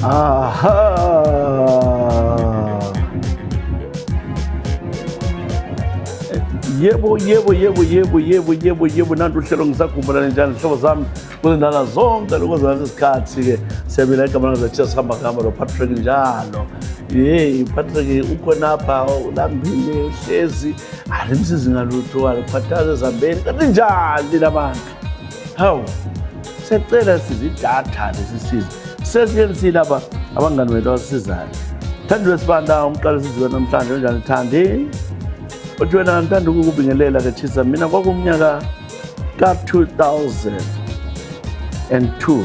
Aha. Yebo nanti uhlelo ngisakhumbula njani hlobo zami kuzindala zonke lokuzona isikhathi ke siyabela igama langazathi sihamba ngama lo Patrick njalo Patrick ukhonapha ulambile uhlezi alimsizi ngalutho waliphathaza ezambeni kanti njani labantu hawu secela sizidatha lesisizi sesiyenzile laba abangani bethu abasizayo Thandiwe Sibanda umqala sizwe namhlanje njani Thandi uthi wena ngithanda ukukubingelela ke Chisa mina kwakumnyaka ka-2002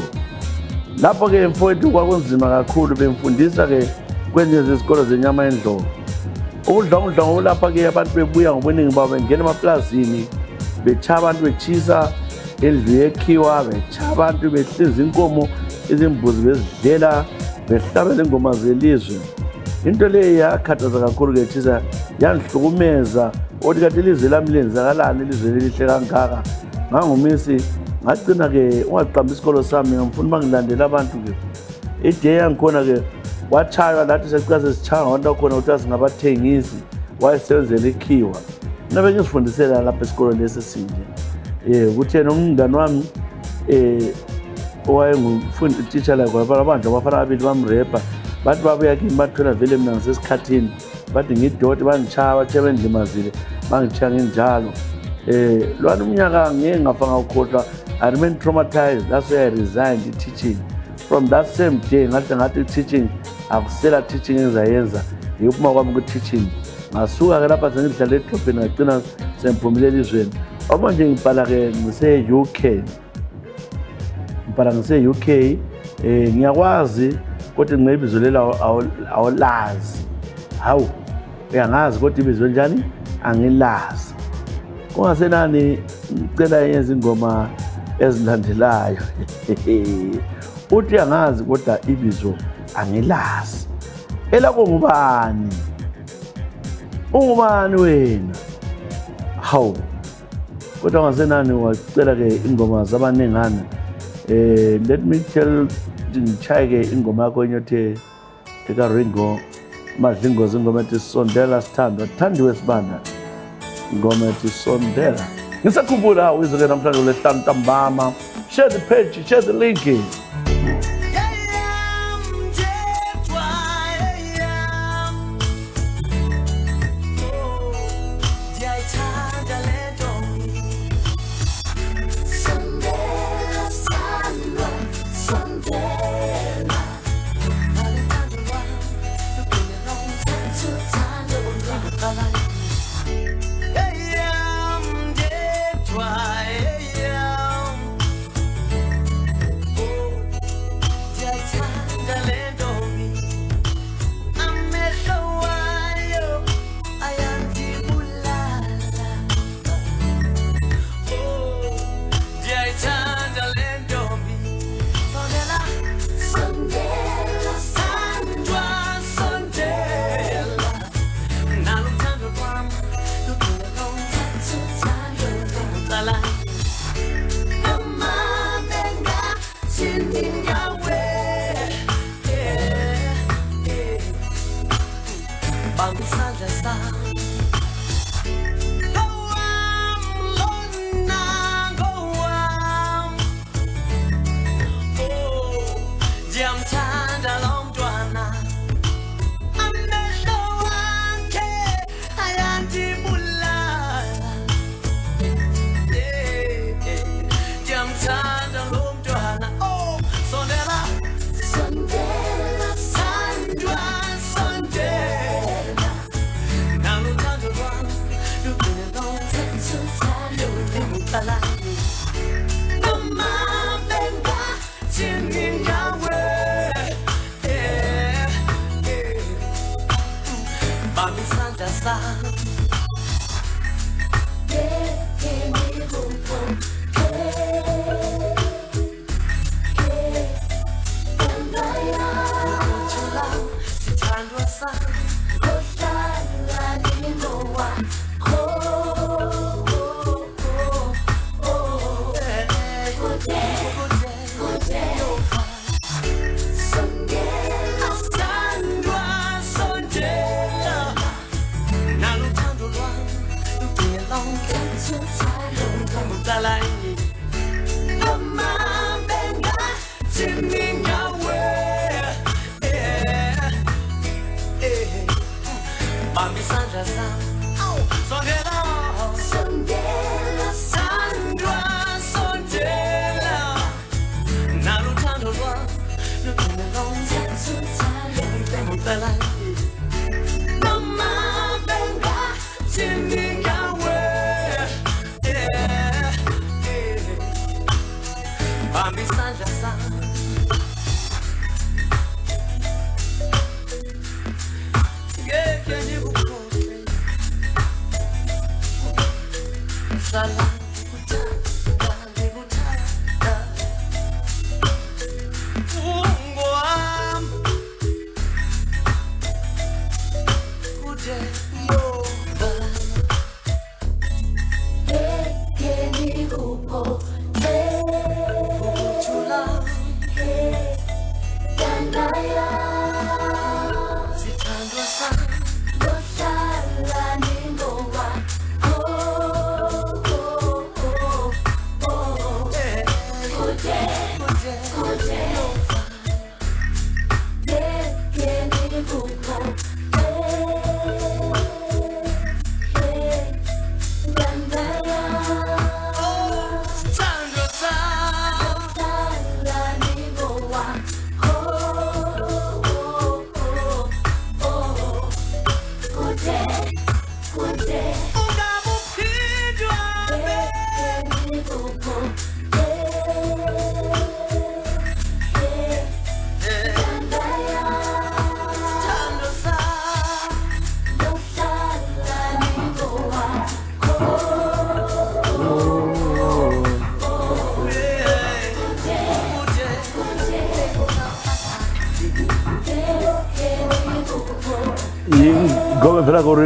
lapho ke mfowethu kwakunzima kakhulu bemfundisa ke kwenye izikolo zenyama endlovu udla lapha ke abantu bebuya ngobuningi babo bengena emaplazini becha abantu bechisa endlu yekhiwa becha abantu behlinza inkomo izimbuzi bezidlela behlabela ingoma zelizwe into le yakhathaza kakhulu ke Chisa yandihlukumeza othi kanti ilizwe lami lenzakalani ilizwe elihle kangaka ngangumisi ngagcina ke ungaqamba isikolo sami ngifuna bangilandela abantu ke iday yangikhona ke wachaywa lathi sesicaze sichanga abantu khona ukuthi singabathengisi wayesebenzela ikhiwa nabe ngisifundisela lapha esikolo lesi sinje ukuthi yena umngani wami owayengumfundi teacher la kwaba abantu abafana ababili bamrepa bathi babuya kimi bathola vele mina ngisesikhathini bathi ngidoti bangichaya bathe bendlimazile bangichaya ngenjalo lwana umnyaka ngeke ngafa ngawukhohlwa I remain traumatized. That's why I resigned teaching. From that same day ngathi teaching akusela teaching engizayenza ngiyophuma kwami ku-teaching ngasuka ke lapha sengidlala edrobheni ngagcina sengiphumile elizweni manje ngibhala ke ngise-UK ngiyakwazi kodwa ngibe ibizo lela awulazi hawu uyangazi kodwa ibizo njani angilazi kungasenani ngicela yenza ingoma ezilandelayo uthi uyangazi kodwa ibizo angilazi elakho ngubani ungubani wena hawu kodwa ngasenani wacela ke ingoma zabanengana let me tell ngichaye ke ingoma yakho enyothi eka Ringo Madlingo ingoma ethi Sondela Sithandwa Thandiwe Sibanda ingoma ethi Sondela ngisakhumbula uyizoke namhlanje lesihlanu ntambama share the page share the link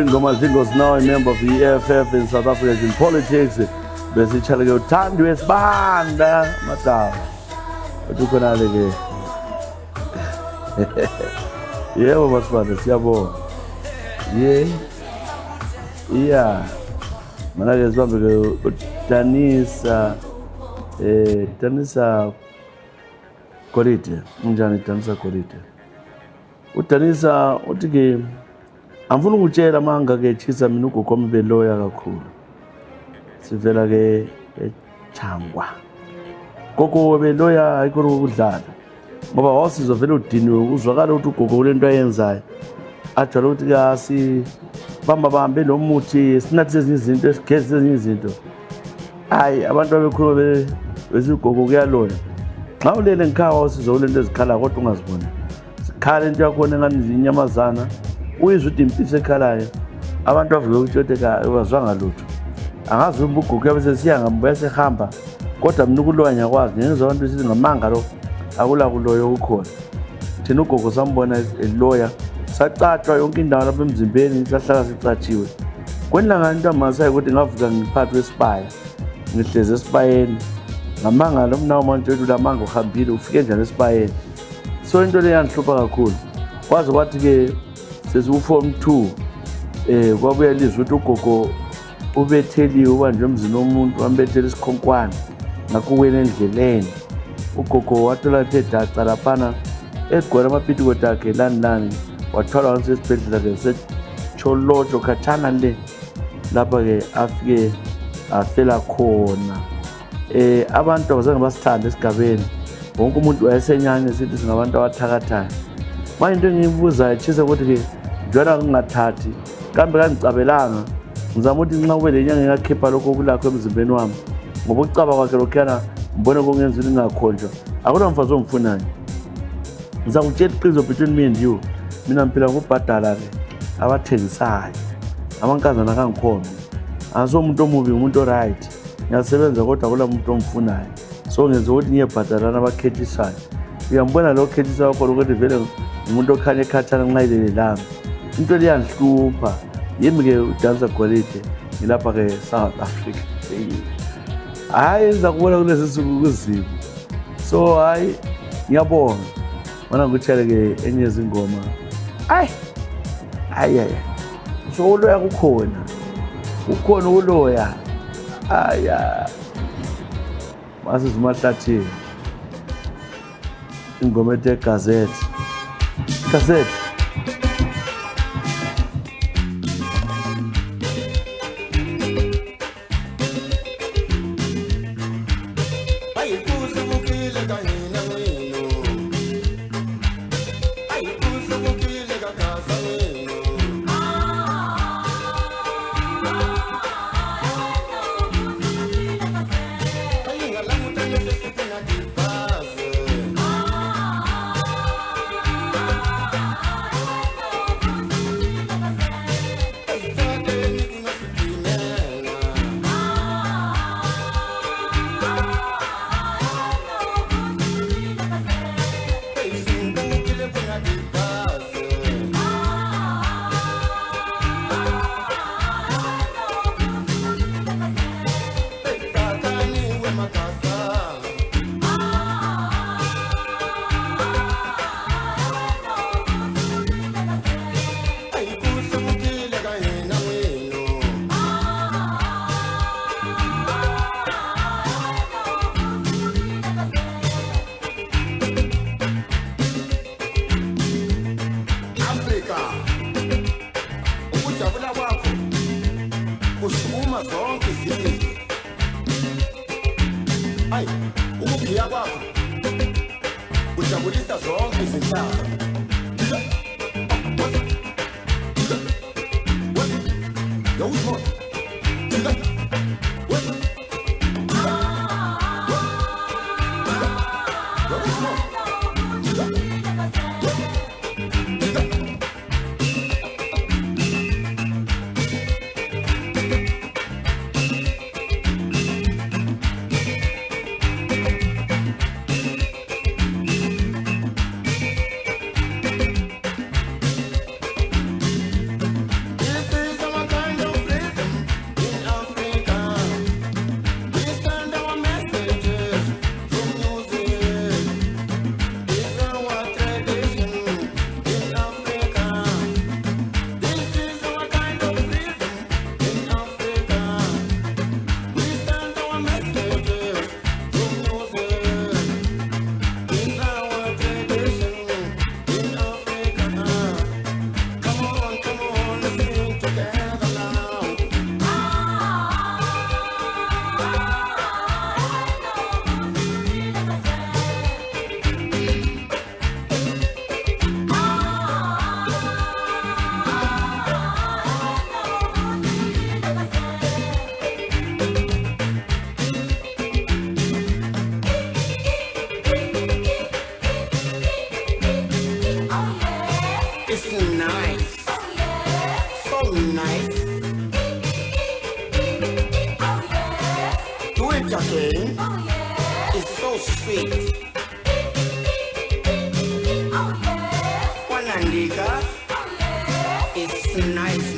Ngoma Zingos, now a member of the EFF in South Africa in politics. Besichala ke uthandwe sibanda mata. Ukhona leke. Yebo masibanda siyabonga. Yeah. Mana ke sibambe ke Danisa Korite. Unjani Danisa Korite? UDanisa uthi ke angifuna ukutshela manga ke chisa mina ugogo wami beloya kakhulu. Sivela ke eChangwa. Gogo beloya ayikho ukudlala. Ngoba wasizwa vele udiniwe uzwakala ukuthi ugogo lento ayenzayo. Ajwala ukuthi kasi bambe lo muthi sinathi ezinye izinto esigeze ezinye izinto. Hayi abantu abekhulu besigogo kuyaloya. Xa ulele ngikhaya wasizwa ulento ezikhala kodwa ungazibona. Sikhala into yakho ngani inyamazana. Uyizwe ukuthi impisi ekhalayo abantu bavuke ukutshoteka bazwanga lutho angazi ubugugu bese siya ngambuya sehamba kodwa mina ukuloya nyakwazi ngenza abantu sithi ngamanga lo akula kuloyo ukhona thina ugogo sambona eloya sacatshwa yonke indawo lapha emzimbeni sahlala sicatshiwe kwenilanga into amasayi ukuthi ngavuka ngiphathwe esibaya ngihleze esipayeni ngamanga lo mnawo manje lamanga uhambile ufike njani esibayeni so into le yanhlupha kakhulu kwaze kwathi ke sesiform 2 kwabuya lizwe ukuthi ugogo ubetheliwe ubanje emzini womuntu wambethela isikhonkwane ngakuwena endleleni ugogo wathola daca laphana egwala amapitiko akhe lani wathola wasesibhedlela ke secholojo khatshana le lapha ke afike afela khona abantu abazange basithanda esigabeni wonke umuntu wayesenyanye sithi singabantu abathakathayo manje into engiyibuzayo chisa ukuthi ke njalo ngingathathi kambe kangicabelanga ngizama ukuthi nxa kube lenyanga ngakhipha lokho kulakho emzimbeni wami ngoba ucaba kwakhe lokhana mbone kongenza ukuthi ngakhonjwa akuna mfazi omfunayo ngizakutshela iqiniso between me and you mina mphila ngubhadala ke abathengisayo amankazana kangikhona aso umuntu omubi umuntu oright ngiyasebenza kodwa akula umuntu omfunayo so ngenza ukuthi ngiyebhadalana abakhethisayo uyambona lo khethisayo khona ukuthi vele umuntu okhanya ekhathana nxa ilelelanga into liyanhlupha yimi ke uDanisa Korite ngilapha ke South Africa hayi enza kubona kulezi suku kuzimo so hayi ngiyabonga mana ngikuthele ke enye izingoma ay so uloya kukhona uloya aya masizimahlathi ingoma ethe gazette Hayi, ukuphila kwakho ujabulisa zonke izinhlaka. Yo, what? It's so sweet. Wanandika, it's nice.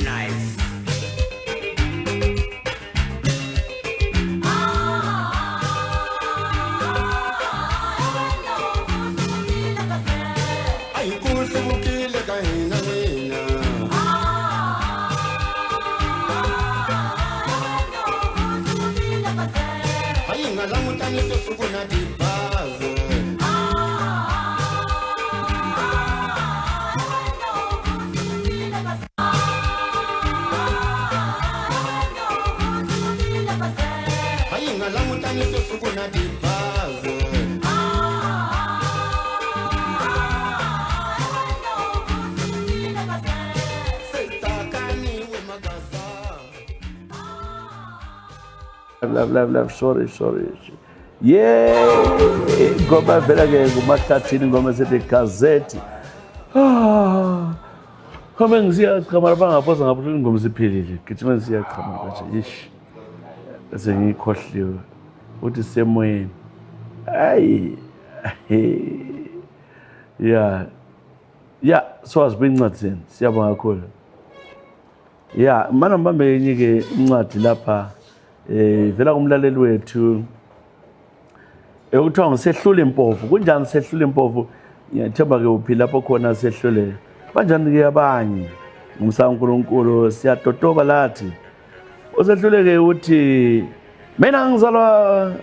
Love, sorry. Yeah, ngoma vela ke nguMahlathini ngoma esethi Gazette. Kama ngisiyachamarha bangaphosa ngapho ingoma siphilile. Gijima ngisiyachamarha nje. Ish. Bese ngikhohliwe. Uthi semoyeni. Hayi. Yeah, so asibincwadi siyabonga kakhulu. Yeah, mana mbambe yenye ke incwadi lapha vela kumlaleli wethu ekuthiwa ngisehlule impofu. Kunjani sehlule impofu? Ngiyathemba ke uphila lapho khona sehlule. Kanjani ke abanye? NguNkulunkulu siyatotoba lathi. Usehlule ke uthi mina ngizalwa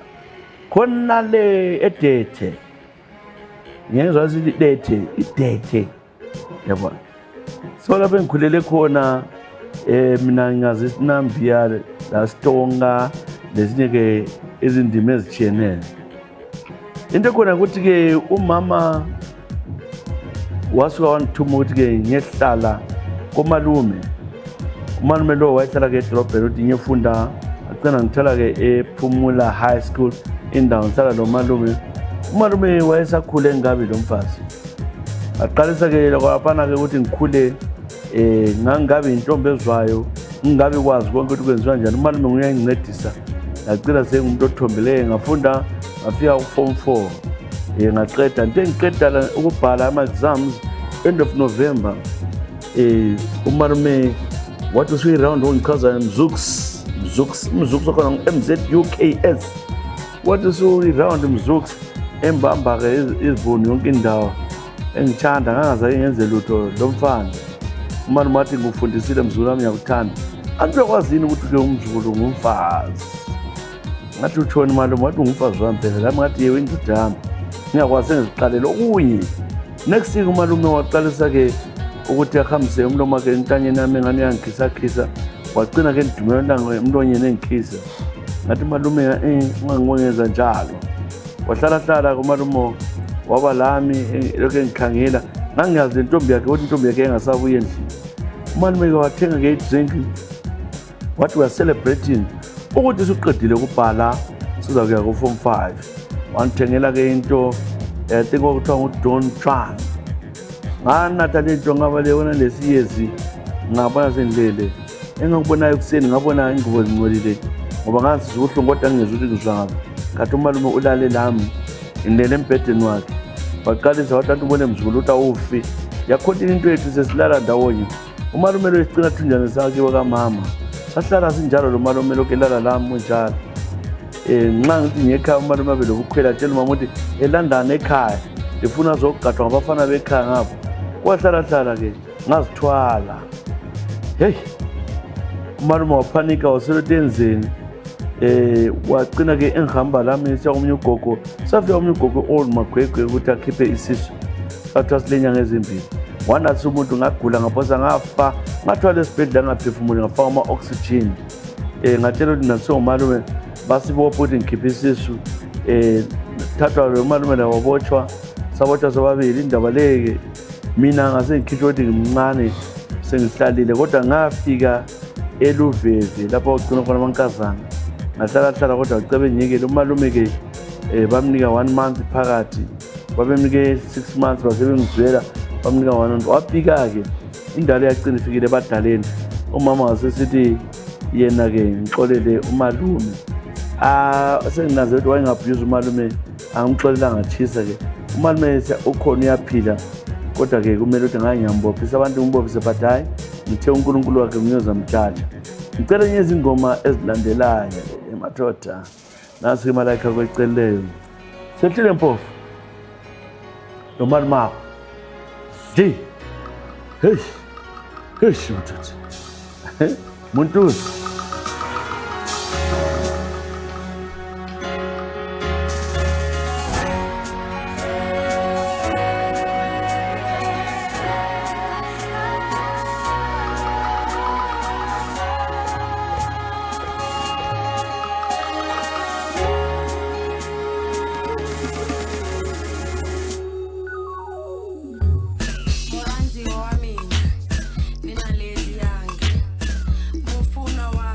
khona le edethe. Ngiyezwa ukuthi idethe. Yabona. So lapho ngikhulele khona mina ngazi isinambiya la Stonga lezinye ke izindima ezitshiyeneyo. Into khona ukuthi ke umama wasuka wanithuma ukuthi ke ngiyehlala komalume. Umalume lo wayehlala ke edolobheni uthi ngiyefunda agcina ngithola ke ePhumula High School indawo ngihlala nomalume. Umalume wayesakhule engabi lo mfazi. Aqalisa ke lakwafana ke ukuthi ngikhule ngangabe intombi ezwayo ngingabe kwazi konke ukuthi kwenziwa njani. Umalume nguyangincedisa ngagcina sengumuntu othombileyo ngafunda ngafika ku-form 4 ngaqeda into engiqeda ukubhala ama-exams end of November. Umalume wathi usuyi-round ongichazayo mzuks wakhona MZUKS wathi usuyi-round mzuks embamba-ke izibuni yonke indawo engithanda ngangazake ngenze lutho lo mfana. Umalume wathi ngufundisile mzukulu wami ngiyakuthanda. Angizokwazini ukuthi ke umzukulu ngumfazi. Ngathi utshoni malume wathi ngumfazi wami phela. Lami ngathi yewe indoda yami ngiyakwazi ngiziqalele okunye. Next week umalume waqalisa ke ukuthi ahambise umlomo wakhe entanyeni yami engane yangikhisa wagcina ke ndidumela emlonyeni engikhisa. ngathi malume ungangibongeza njalo. Wahlala kumalumo waba lami lokho engikhangela ngangiyazi intombi yakhe ukuthi intombi yakhe engasabuye endlini. Umalume ke wathenga ke drink wathi we are celebrating ukuthi usuqedile ukubhala siza kuya ku form 5. Wangithengela ke into I think okuthiwa nguDon Juan. Nganatha le nto ngaba le wona lesiyezi ngabona sendlele engikubonayo ekuseni ngabona ingubo zingcolile ngoba ngazi ubuhlungu kodwa ngingezwe ukuthi ngizwa ngaphi. Kathi umalume ulale lami indele embhedeni wakhe waqalisa wathi ubone mzukulu uthi awufi yakhontina into yethu sesilala ndawonye. Umalume lo isicina thunjana sakhe kamama sahlala sinjalo lo malume lo kelala lami njalo. Nxa ngithi ngekhaya umalume abe lokukhwela tshela umama ukuthi eLondon ekhaya ndifuna zokugadwa ngabafana bekhaya ngapho. Wahlala ke ngazithwala. Hey, umalume waphanika waselothi enzeni. Wagcina ke engihamba lami siya komunye ugogo safika komunye ugogo old magwegwe ukuthi akhiphe isisu sathi asilenyanga ezimbili. Wanathi umuntu ngagula ngaphosa ngafa ngathwala esibhedlela ngaphefumula ngafaka ama-oxygen. Ngatshela ukuthi nasiwo umalume basibopha ukuthi ngikhiphe isisu. Thathwa lo malume la wabotshwa sabotshwa sobabili. Indaba leke mina ngase ngikhishwa ukuthi ngimncane sengihlalile kodwa ngafika eLuveve lapho ugcina khona amankazana. Ngahlala kodwa ucebe nyekele umalume ke bamnika 1 month phakathi babemnike 6 months basebengizwela bamnika 1 month. Wafika ke indalo yagcina ifikile badaleni. Umama wasesithi yena ke ngixolele umalume. Senginaze ukuthi wayengabhuza umalume angimxolela ngathisa ke umalume ukhona uyaphila kodwa ke kumele ukuthi ngangiyambophisa abantu ngimbophise but hayi ngithe uNkulunkulu wakhe ngiyoza mthatha. Ngicela enye izingoma ezilandelayo emadoda nasi imalayika kweceleyo sehlile mpofu lo malume hey madoda Muntuzi. Moranzi wami, nina lezi yangi, mufuna wa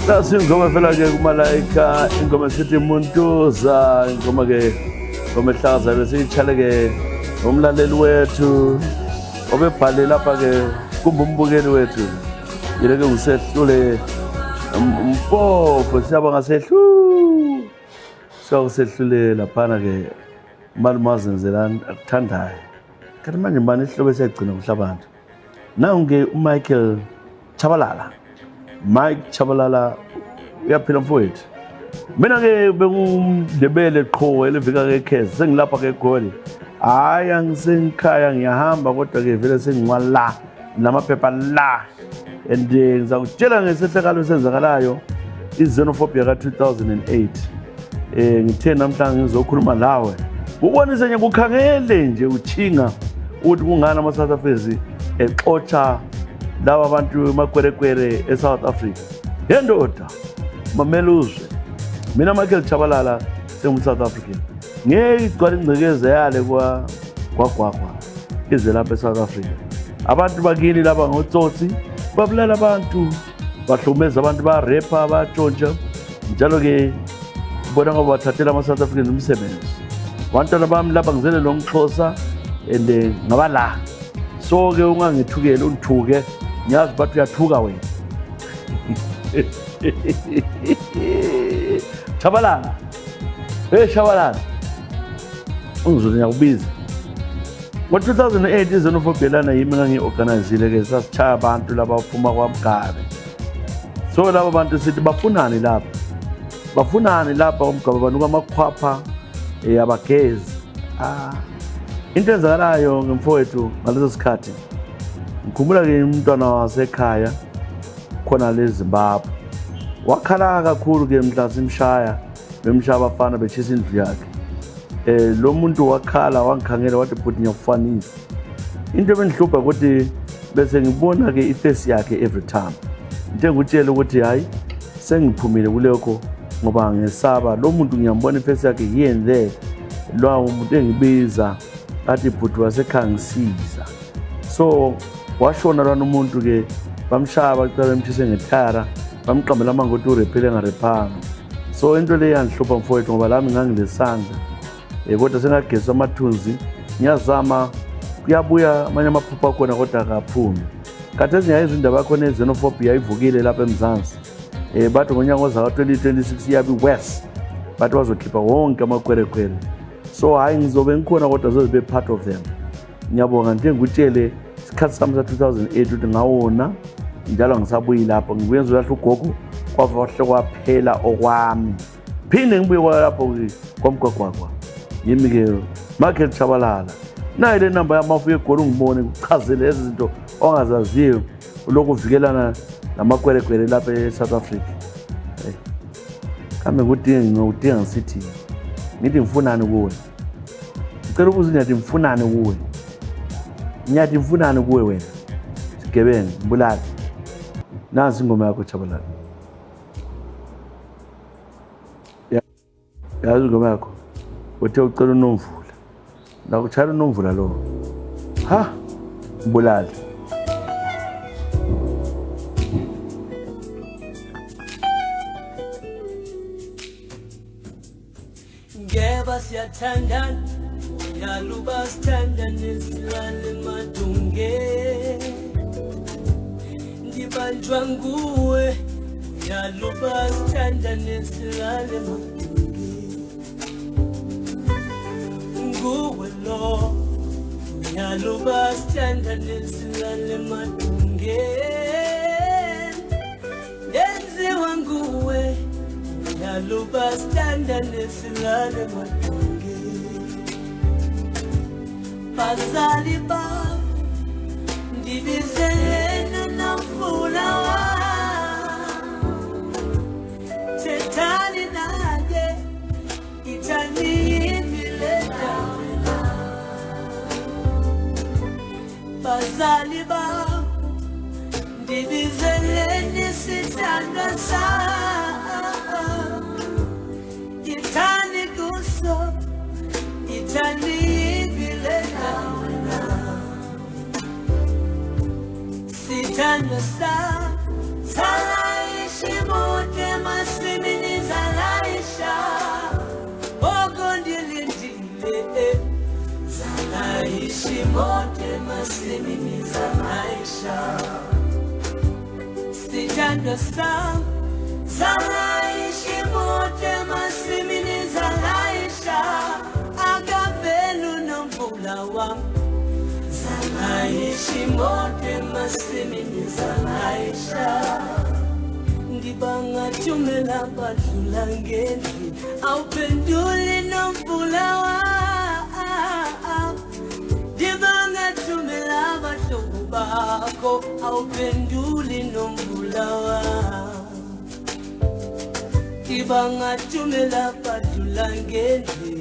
Nasi ingoma phela ke kuMalaika, ingoma sithi Muntuza, ingoma ke ingoma ehlaza bese ichale ke umlaleli wethu obebhale lapha ke kumbe umbukeli wethu yileke usehlule umpofo siyabonga sehlu sawusehlule laphana ke malumazi ngizelani akuthandayo kanti manje manje ihlobo esiyagcina kuhlabantu nange uMichael Chabalala. Mike Chabalala uyaphila mfowethu. Mina ke bengumdebele qho elivika ke Khez sengilapha ke eGoli. Hayi angisengikhaya ngiyahamba kodwa ke vele sengiwala namaphepha la. And ngizakutshela ngesehlakalo esenzakalayo iXenophobia ka2008. Ngithe namhlanje ngizokhuluma lawe. Ubonise nje kukhangele nje uchinga uthi kungana ama South Africans exoxa laba abantu makwerekwere eSouth Africa. Yendoda mameluzwe. Mina Michael Chabalala South African. Ngeke igcwala ingcekeze yale kwagwagwa ize lapha eSouth Africa. Abantu bakini laba ngotsotsi babulala abantu bahlumeza abantu ba rapper batshontsha njalo ke bona ngoba bathathela ama South Africans umsebenzi. Abantwana bami lapha ngizele lo ngixhosa and ngabala. So ke ungangithukele ungithuke ngiyazi bathi uyathuka wena. Chabalala. Hey Chabalala. Ungizwe ngiyakubiza. Ngo2008 iXenophobia lana yimi ngangiorganizile ke sasichaya abantu laba baphuma kwaMgabe. So laba bantu sithi bafunani lapha. Bafunani lapha uMgabe banuka amakhwapha abagezi. Into enzakalayo ngemfowethu ngaleso sikhathi. Ngikhumbula ke umntwana wasekhaya khona leZimbabwe. Wakhala kakhulu ke mhla simshaya bemshaya abafana bechisa indlu yakhe. Lo muntu wakhala wangikhangela wathi bhuti ngiyakufanisa. Into ebengihlupha ukuthi bese ngibona ke iface yakhe every time. Into engutshela ukuthi hayi sengiphumile kulekho ngoba ngesaba lo muntu ngiyambona iface yakhe here and there. Lo umuntu engibiza athi bhuti wasekhangisiza. So washona lwana umuntu ke bamshaya bacela bemthise ngethara bamqambela amangothi urephele ngarephanga. So into le yanhlupha mfowethu ngoba lami ngangilesandla kodwa sengagezwa amathunzi ngiyazama kuyabuya amanye amaphupha khona kodwa akaphumi. Kathi ezinyayo izindaba khona iXenophobia ivukile lapha eMzansi. Bathi ngonyaka oza2026 iyabi west. Bathi bazokhipha wonke amakwerekwere. So hayi ngizobe ngikhona kodwa zobe part of them. Ngiyabonga nje ngikutshele isikhathi sami sa2008 ukuthi ngawona njalo ngisabuyi lapho ngibuye ngizolahla ugogo kwavahle kwaphela okwami. Phinde ngibuye lapho kwamgwagwagwa. Yimi ke Michael Chabalala. Nayi le number yamafu yeGoli ngibone kuchazele lezi zinto ongazaziyo lokuvikelana namakwerekwere lapha eSouth Africa. Kambe ngudinga sithi ngithi ngifunani kuwe. Ngicela ukuze ngiyathi ngifunani kuwe. Ngiyathi ngifunani kuwe wena. Sigebengu mbulala. Nansi ingoma yakho Chabalala. Yazi ingoma yakho. Uthe ucela uNomvula. La kuchayela uNomvula lo. Ha? Mbulala. Ngeba siyathandana yaluba sithandane silale madunge ndibanjwa nguwe yaluba sithandane silale madunge nguwe lo yaluba sithandane silale madunge ndenziwa nguwe yaluba sithandane silale madunge bazali bam ndibizelene namvula thethani naye ithanimile ndawela bazali bam ndibizelene sithandwa itani kuso itani vilena sitana sa salaishi mote imoto emasimini zalaisha. Sithandwa sami zalaisha imoto emasimini zalaisha. Akavela unomvula wami zalaisha imoto emasimini zalaisha. Ngibanga thumela badlula ngendli awuphenduli nomvula wami. Ngibanga thumela abahlobo bakho awuphenduli nomvula wami. Ngibanga thumela badlula ngendli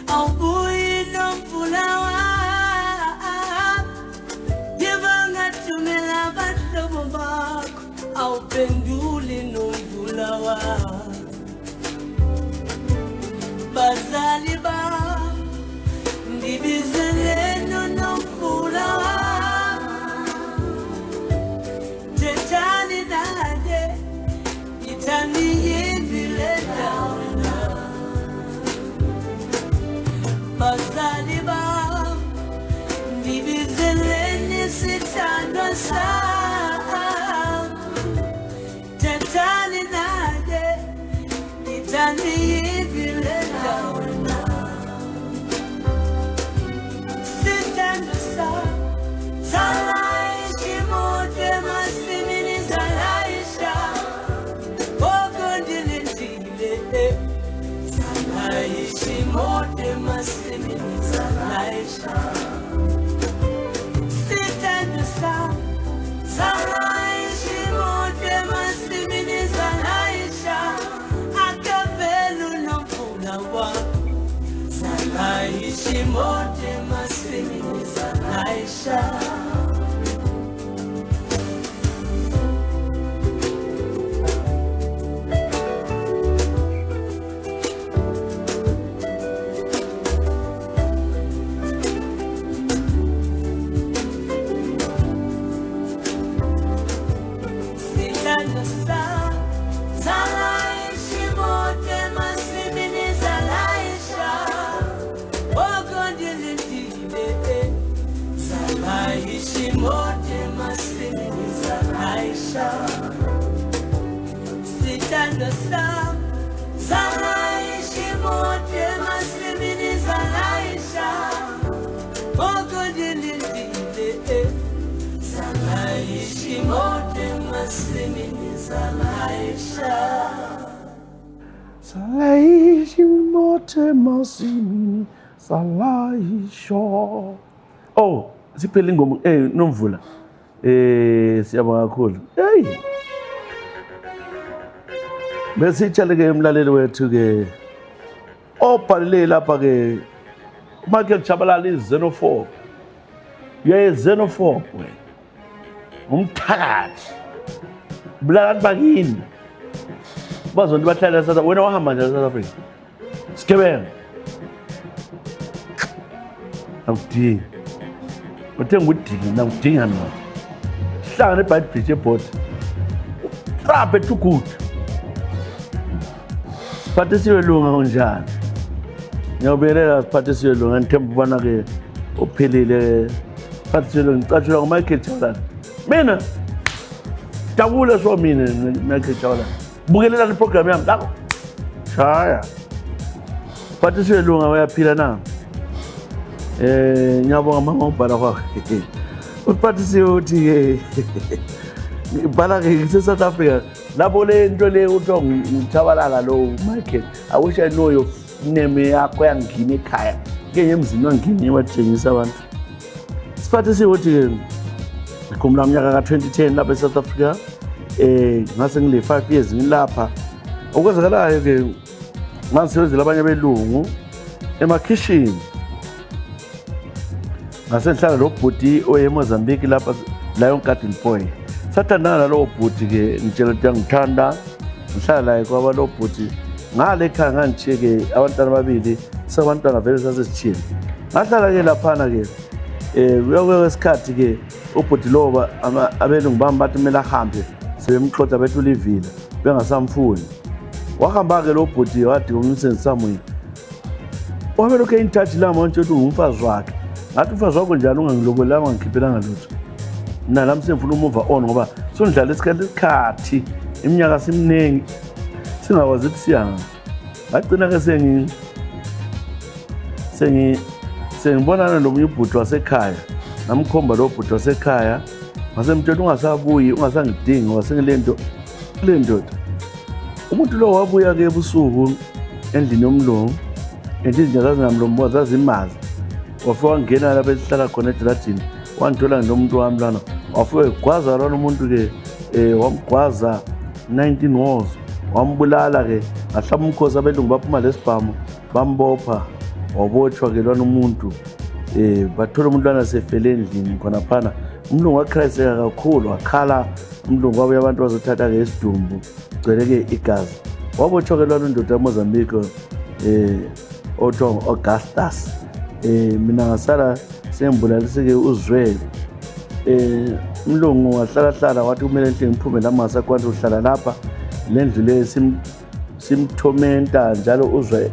awubuyi nomvula wami. Ngibanga thumela abahlobo bakho awuphenduli nomvula wami. Bazali bami ndibizeleni nomvula wami. Thethani naye ithani yivile ndawona. Bazali bami ndibizeleni sithandwa sami. Tethani naye ithani yivile ndawona. Sithandwa sami zalaisha imoto emasimini zalaisha. Okondilindile zalaisha imoto emasimini zalaisha. Sithandwa sami zalaisha imoto emasimini zalaisha. Akavela unomvula wami zalaisha imoto emasimini zalaisha. Sithandwa sami zalaisha imoto emasimini zalaisha. Okondilindile zalaisha imoto emasimini zalaisha. Sithandwa sami zalaisha imoto emasimini zalaisha. Okondilindile zalaisha imoto emasimini zalaisha. Zalaisha imoto emasimini zalaisha. Oh, siphele ingoma nomvula. Siyabonga kakhulu. Hey. Bese itshale ke umlaleli wethu ke obhalile lapha ke Michael Chabalala iZenophobe. Uyaye Zenophobe wena. Umthakathi. Bulala bakini. Bazonto bahlala South Africa. Wena wahamba nje South Africa. Sikebenga. Awudingi. Uthenga udingi na udinga mina. Hlangane eBite Bridge eBoard. Trape too good. Siphathisiwe lunga kunjani? Ngiyobeleka siphathisiwe lunga ngithemba ubona ke uphelile. Siphathisiwe lunga ngicatshula ngoMichael Chabalala. Mina jabule so mina Michael Chabalala. Bukelela le program yami lakho. Shaya. Siphathisiwe lunga uyaphila na. Ngiyabonga mama ubhala kwakhe. Uphathisiwe uthi ke ibhala ke South Africa. Lapho le into le utho ngiThabalala lo Michael. I wish I know your name yakho yangini ekhaya. Ke emzini wangini wathengisa abantu. Siphathisiwe uthi ke ngikhumbula umnyaka ka2010 lapha eSouth Africa. Ngase ngile 5 years ngilapha. Okwenzakalayo ke ngasebenzela abanye belungu emakhishini. Ngase ngihlala lo bhuti oyeMozambique lapha Lion Garden Boy. Sathandana lo bhuti ke ngitshela ukuthi ngithanda ngihlala la kwaba lo bhuti ngale ekhaya ngangicheke abantwana ababili sabantwana vele sasesithini. Ngahlala ke laphana ke kwesikhathi ke ubhuti loba abelungu bami bathi kumele ahambe sebemxoxa bethu livila bengasamfuni. Wahamba ke lo bhuti wathi umsebenzi samwe. Wabelokho in touch la manje uthi umfazi wakhe. ngathi mfazi wakho njani ungangilobolanga ungangikhiphelanga lutho nalami sengifuna umuva on ngoba sonidlala isikhathi iminyaka simningi singakwazi ukuthi siyanga ngagcina-ke sengibonana nomunye ubhuti wasekhaya namkhomba lo bhuti wasekhaya ngasemtshela ungasabuyi ungasangidingi wasengile ndoda umuntu lo wabuya-ke ebusuku endlini yomlungu and izinja zazingamlombo zazimazi wafike wangena lapha esihlala khona ediradini wangithola nomuntu wami lana wafike egwaza lwana umuntu-ke wamgwaza 19 wars wambulala-ke ngahlaba umkhosi abelungu baphuma lesibhamu bambopha wabotshwa-ke lwana umuntu bathola umuntu lwana sefele endlini khonaphana umlungu wakhrayiseka kakhulu wakhala umlungu wabuye abantu bazothatha-ke isidumbu kugcwele-ke igazi wabotshwa-ke lwana indoda yaMozambique othiwa ngu-Augustus mina ngasala sengibulaliseke uzwele umlungu wahlala wathi kumele nhle ngiphume lami ngasakwanisa ukuhlala lapha le ndlu le simthomenta njalo uzwe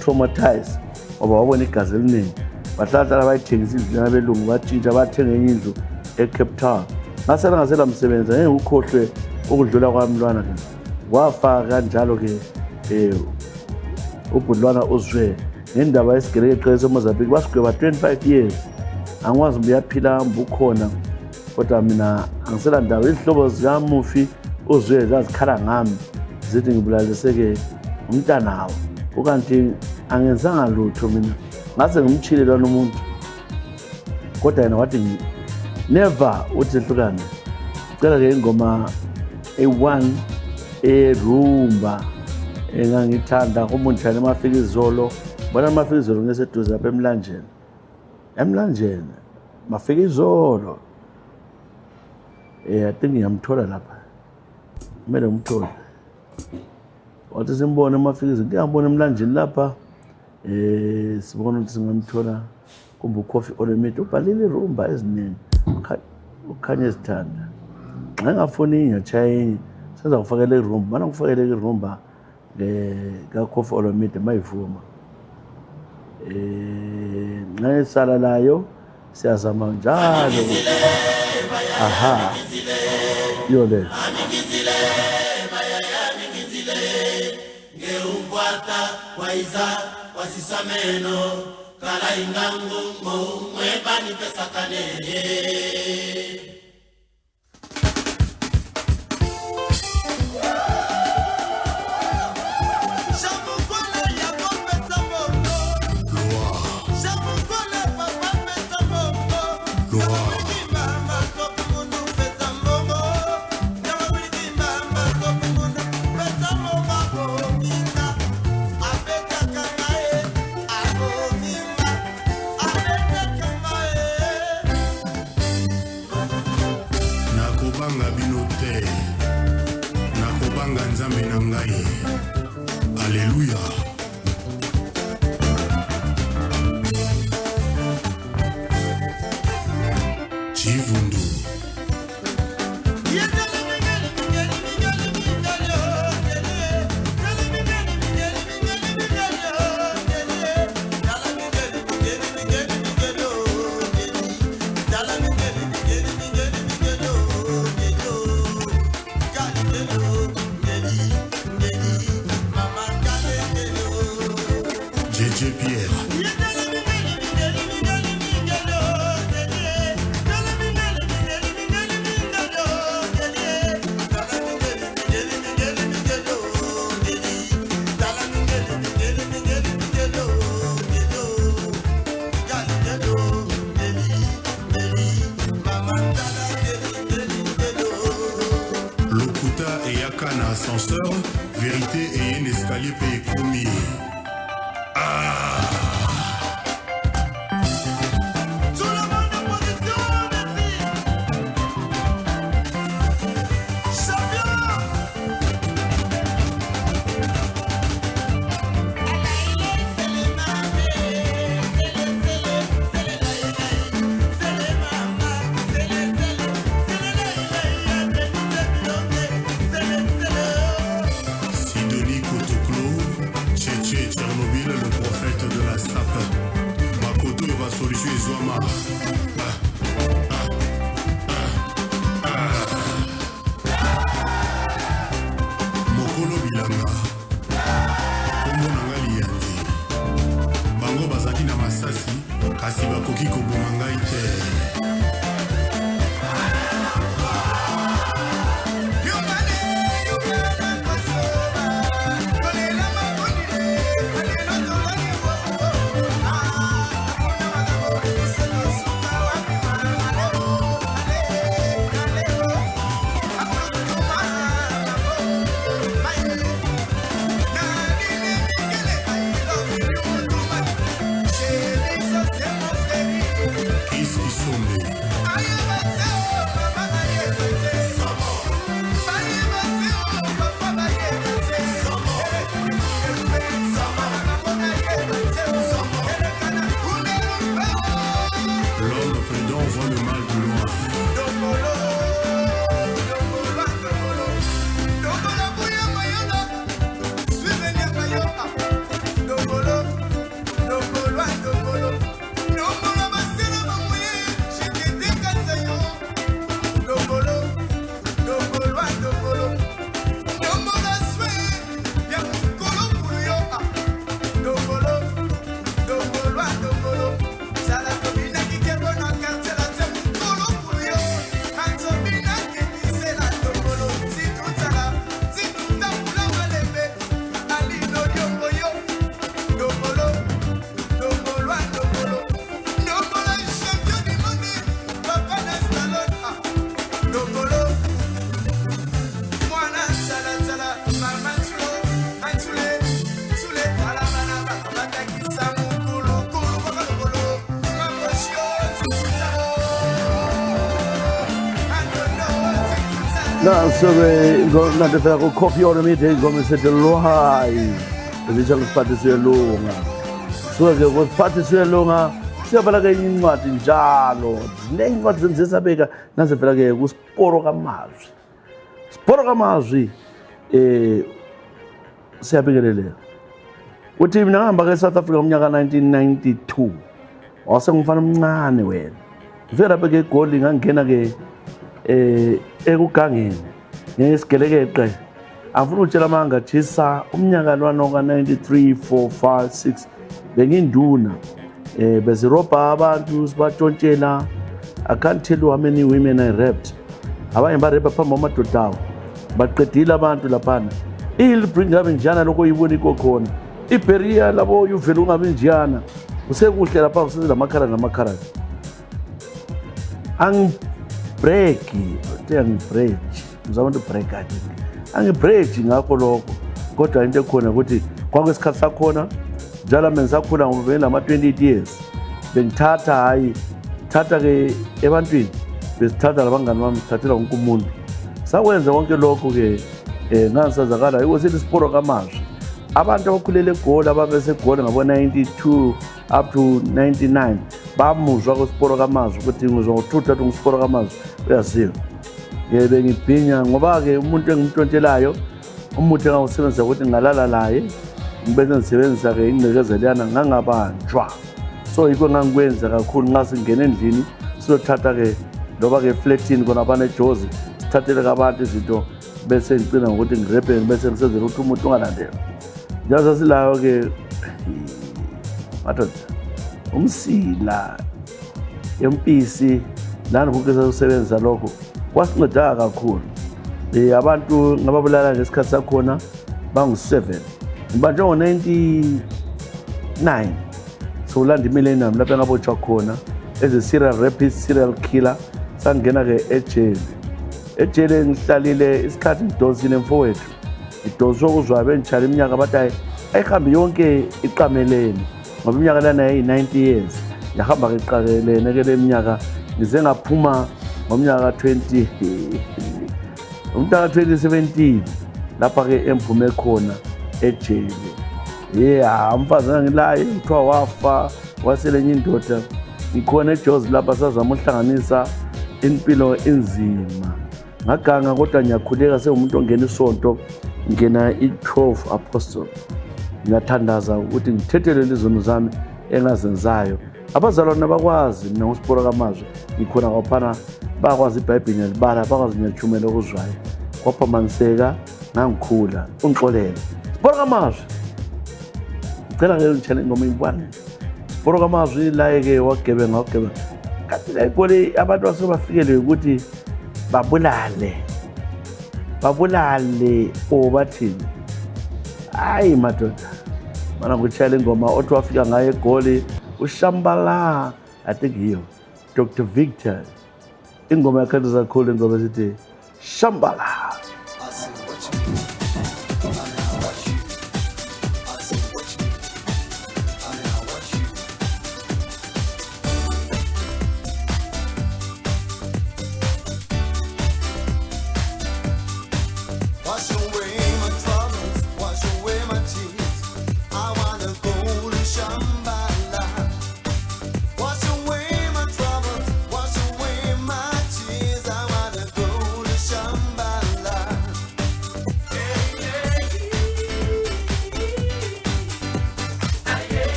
traumatized ngoba wabona igazi eliningi bahlala bayithengisa indlu yabelungu batshintsha bathenga enye indlu eCape Town ngasala ngasela msebenzi ngeke ngikhohlwe ukudlula kwami lwana-ke wafa kanjalo-ke ubhudlwana uzwe ngendaba yesigelekeqe seMozambique basigweba 25 years angikwazi mbe uyaphila mbukhona kodwa mina angisela ndaba izihlobo zikamufi uzwe zazikhala ngami zithi ngibulaliseke umntanawo ukanti angenzanga lutho mina ngase ngimchile lwana umuntu kodwa yena wathi never uthi hlukane cela-ke ingoma e1 erumba engangithanda kumunjani emafika izolo bona amafika izolo ngeseduze lapha emlanjeni mafika izolo I think ngiyamthola lapha kumele ngimthole wathi simbone amafika izolo ngiyambona emlanjeni lapha sibona ukuthi singamthola kumbe uCoffee Olomide ubhalile irumba eziningi ukhanya ezithanda nxa ngafuni ngiyachaya enye senza kufakele irumba mana ngifakele irumba kaCoffee Olomide mayivuma nxa esala layo siyazama njalo aha yo le ngeumvata waiza wasisameno kala ingangu mwebani pesakanele Alléluia. Chivundu. JJ Pierre. Lokuta et Yakana ascenseur, vérité et un escalier payé commis. Sidonie Kotoklo, Tchétché Tchernobyl, le prophète de bakoki koboma ngai te. Na so na de fer coffee or me de come se de lohai de jang pati se longa so ke go pati se longa se bala ke incwadi njalo nengcwadi zenzisabeka naze vela ke ku sporo kamazwi siyabingelela uthi mina ngihamba ke South Africa umnyaka 1992 wase ngifana omncane wena ngifika lapha ke eGoli ngangena ke ekugangeni ngesigelekeqe afuna utshela manga thisa umnyaka lwanoka 93 4 5 6 benginduna bezirobha abantu sibatshontshela. I can't tell you how many women I raped. Abanye barepha phambi kwamadoda awo baqedile abantu laphana. Bring ngabe njana lokho yibona ikokhona iberia labo uvela ungabe njana usekuhle lapha usenzela amakhara breaki break ngizabona break break ngakho lokho kodwa into ekhona ukuthi kwakusikhathi sakhona njalo mina sakhula ngoba lama 28 years bengithatha hayi thatha ke ebantwini besithatha labangani bami sithathela wonke umuntu sakwenza konke lokho ke ngasazakala iwosithi siporo kamazwi abantu abakhulele eGoli ababese eGoli ngabo 92 up to 99 bamuzwa ku siporo kamazwi ukuthi ngizothatha ngisiporo kamazwi uyaziwa bengibhinya ngoba ke umuntu engimntontshelayo umuthi engawusebenzisa ukuthi ngalala laye ngibese ngisebenzisa ke ingcekezelana ngangabanjwa so yiko ngangikwenza kakhulu nxa singena endlini sizothatha ke loba ke flatini kona bane Jozi sithathele abantu izinto bese ngicina ngokuthi ngirepe bese ngisenzela ukuthi umuntu ungalandela njaza silayo ke madoda umsila empisi lana ukukeza usebenza lokho kwasinceda kakhulu abantu ngababulala ngesikhathi sakhona bangu7 manje ngo99 so ulanda millennium lapha ngabotshwa khona as a serial killer sangena ke ejele ngihlalile isikhathi ngidosile mfowethu idoso kuzwa benjalo iminyaka bathi ayihambi yonke iqamelene ngoba iminyaka lana yayi 90 years yahamba ke iqakelene ke leminyaka ngize ngaphuma ngomnyaka 2017 lapha ke emphume khona ejele umfazi ngilaye kuthiwa wafa waselenye indoda ngikhona eJozi lapha sazama uhlanganisa impilo enzima ngaganga kodwa ngiyakhuleka sewumuntu ongena isonto ngena i12 apostle ngiyathandaza ukuthi ngithethele izono zami engazenzayo abazalwane bakwazi mina ngosiporo kamazwi ngikhona kwaphana bakwazi iBhayibheli nalibala bakwazi nyathumela okuzwayo kwaphamaniseka ngangikhula ungixolele siporo kamazwi ngicela ke ngitshele ingoma impwane sporo kamazwi la-ke wagebenga kanti la igoli abantu basuke bafikelwe ukuthi babulale or bathini. Hayi madoda, mana ngutshela ingoma othi wafika ngayo egoli uShambala, I think hiyo Dr. Victor, ingoma yakhandiza kakhulu, ingoma esithi Shambala.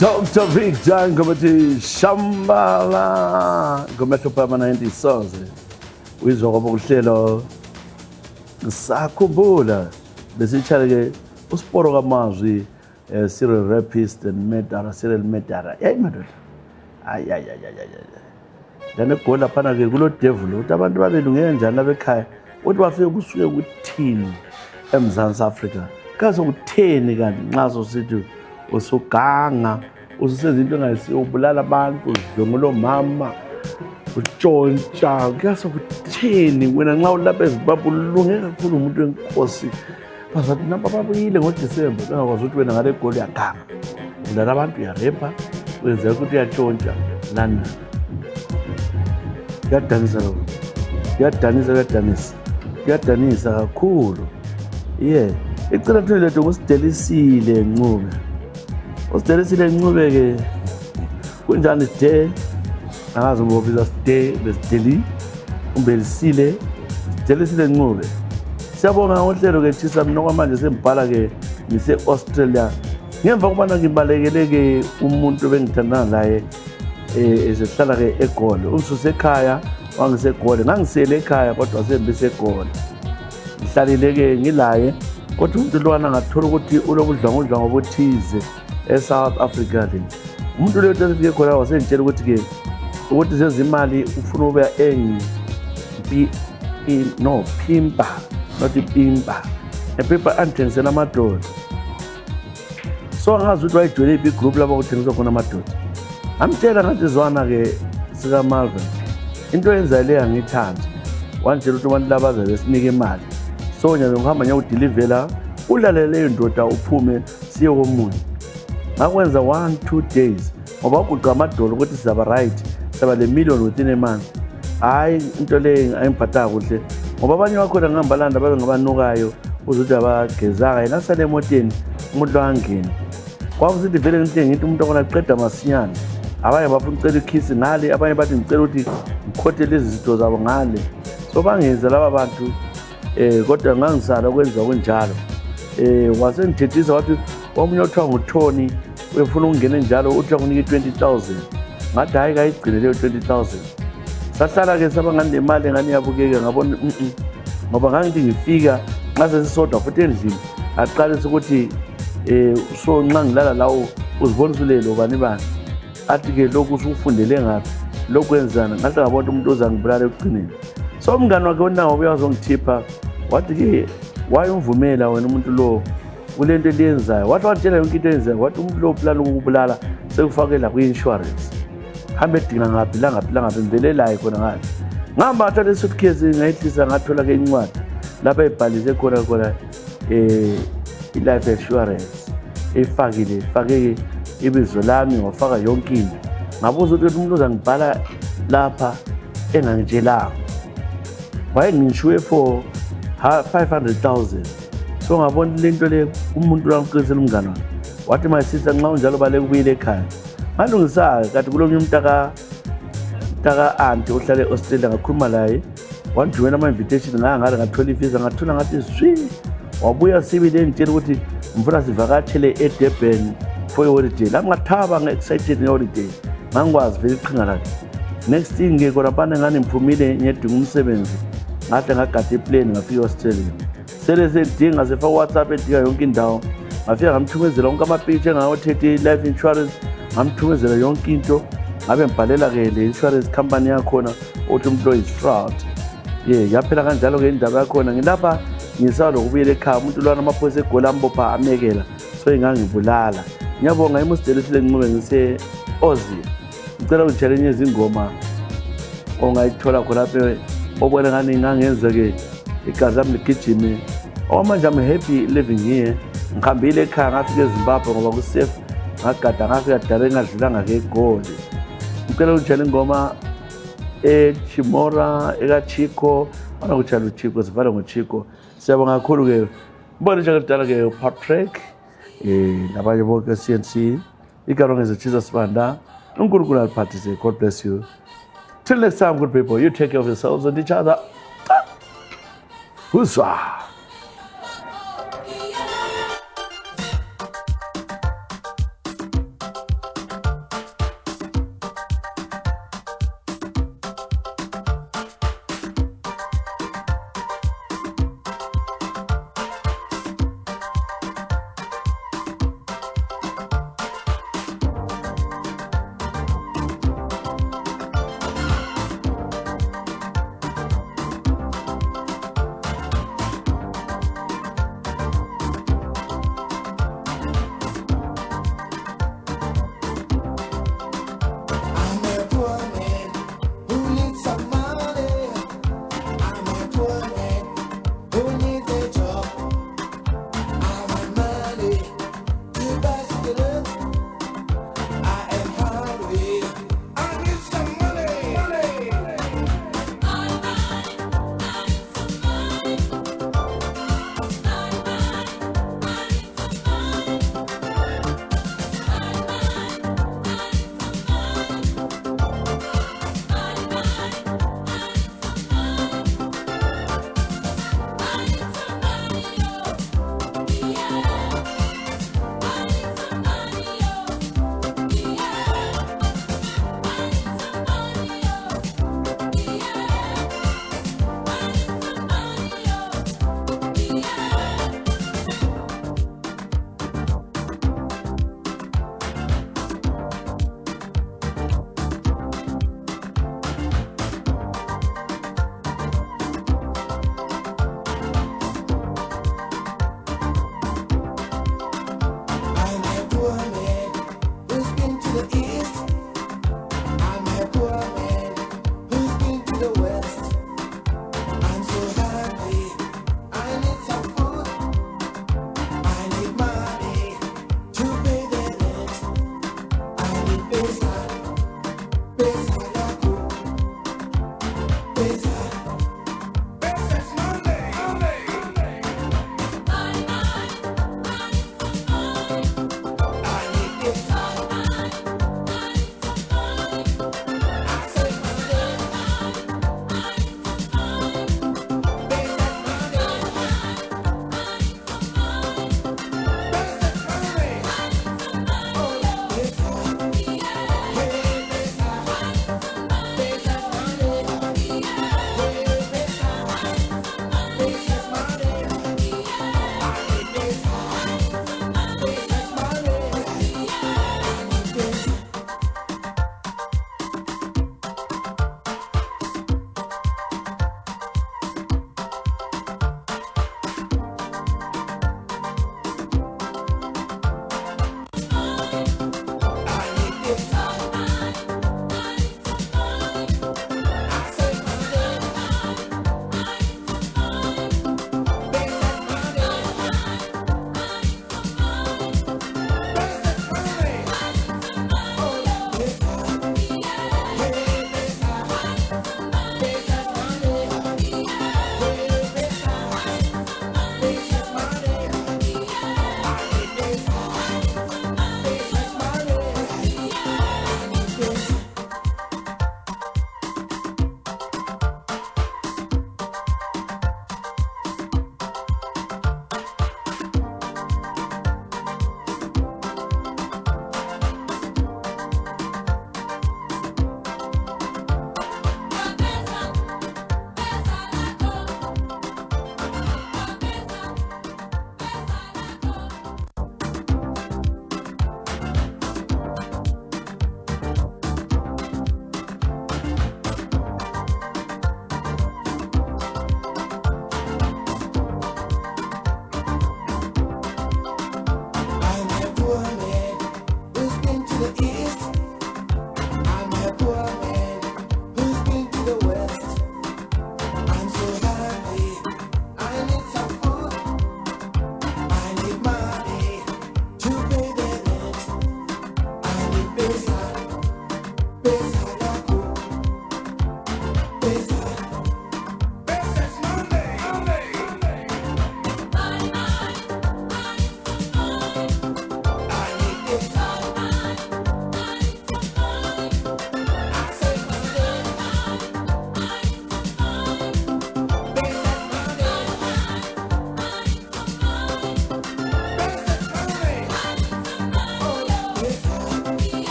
Dr. Victor ngoma ethi Shambala, ngoma ehlupha 90 songs. Uyizwa ngoba uhlelo ngisakhumbula besitshale-ke uSporo kamazwi, serial rapist and Medara, serial Medara. Yayi madoda, ay lana egoli laphana-ke kulo devil ukuthi abantu babelungele njani abekhaya uthi bafike kusuke kuthini eMzantsi Afrika kaze kutheni kanti nxa sosithi usuganga ususenza into engayisiyo ubulala abantu udlwengula omama utshontsha kuyase kutheni wena nxa ulapha eZimbabwe ulunge kakhulu umuntu wenkosi bazathi napa babuyile ngoDisemba bengakwazi ukuthi wena ngale goli uyaganga ulala abantu uyarepa wenzela ukuthi uyatshontsha lana kuyadanisa lokho kuyadanisa kakhulu icala thini lethu ngusidelisile Ncube ke kunjani side angazi ngobiza side besideli umbelisile sidelisile Ncube siyabonga ngohlelo ke thisa mina kwamanje sembhala ke ngise Australia ngemva kubana ngibalekele ke umuntu bengithandana naye esehlala ke eGoli umsuse ekhaya wangiseGoli ngangisele ekhaya kodwa sembise eGoli ngihlalile ke ngilaye kodwa umuntu lwana ngathola ukuthi ulobudlwangudlwa ngobuthize eSouth Africa le umuntu leyo tafike khona wasentshela ukuthi ke ukuthi zenza imali ufuna uba pimpa not pimpa epimpa anthengisela amadoda so angazi ukuthi wayijwele iphi group lapho kuthengiswa khona amadoda amtshela ngathi zwana ke sika Marvin into yenza le angithandi wanjela ukuthi abantu laba besinike imali so nje ngihamba ngiyawudelivela ulalele indoda uphume siye komunye ngakwenza 1-2 days ngoba kuqa amadolo ukuthi sizaba right saba le million within a month hayi into le ayimbatha kuhle ngoba abanye bakhona ngihambalanda babe ngabanukayo uzuthi abagezanga yena sale emoteni umuntu wangena kwakusithi vele ngithi umuntu akona aqeda masinyane abanye bafuna ucela ikhisi ngale abanye bathi ngicela ukuthi ngikhothe lezi zinto zabo ngale so bangenza laba bantu kodwa ngangisala ukwenza kunjalo wasengithethisa wathi omunye othiwa nguThoni uyafuna ukungena njalo uthi akunika 20,000 ngathi hayi kayigcine leyo 20,000 sahlala ke sabangani nemali engani yabukeka ngabona ngoba ngangithi ngifika nxa sesisodwa futhi endlini aqalisa ukuthi so nxa ngilala lawo uzibonisa ulelo bani athi ke lokhu usufundele ngaphi lokhu wenzana ngathi ngabona umuntu ozangibulala ekugcineni so umngane wakhe onawo uyazongithipha wathi ke wayumvumela wena umuntu lo kulento eliyenzayo wathi watshela yonke into eyenzayo wathi umuntu lo plan ukubulala sekufakela kwi-insurance hambe edinga ngaphi mvelelayo khona ngaphi ngihamba ngathatha i-suitcase ngayihlisa ngathola ke incwadi lapha ebhalise khona i-life insurance ifake ibizo lami wafaka yonke into ngabuza ukuthi umuntu uzangibhala lapha engangitshelanga wayenginshuwe for 500,000 so ngabona lento le umuntu wangiqinisela umngane wakhe wathi my sister nxa unjalo baleke ubuyile ekhaya ngalungisaka kati kulomnye umntaka anti ohlala eAustralia ngakhuluma laye wandijoyina ama-invitation ngangale ngathola ivisa ngathola ngathi zwi wabuya sibili engitshela ukuthi ngifuna sivakatshele eDurban for iholiday la ngathaba nge-excited ngeholiday ngangikwazi vele iqhinga lakhe next thing ke khonapana ngani ngiphumile ngiyedinga umsebenzi ngahle ngagada iplane ngafika eAustralia sele sedinga sefa WhatsApp edinga yonke indawo ngafika ngamthumezela wonke amapicture ngawothethe life insurance ngamthumezela yonke into ngabe ngibhalela ke le insurance company yakhona uthi umuntu is fraud yaphela kanjalo ke indaba yakhona ngilapha ngisala lokubuyela ekhaya umuntu lwana amaphoyisa eGoli ambopha amekela so ingangibulala ngiyabonga imusidelisile Ncube ngise Aussie ngicela ungitshele izingoma ongayithola khona lapha obona ngani ngangenza ke igazi lami ligijime manje I'm happy living here ngihambile ekhaya ngafika eZimbabwe ngoba ku safe ngagada ngafika dala ngadlulanga ke eGoli ngicela ungitshele ingoma Chimora ekaChico ona kutshala uChico sivala ngoChico siyabonga kakhulu ke mbona nje kudala ke Patrick nabanye bonke CNC ikarongeza Jesus Banda uNkulunkulu aliphathise. God bless you till next time good people, you take care of yourselves and each other. Huzzah. west. I'm so happy. I need some food. I need money to pay the rent. I need pesa, pesa yako, pesa.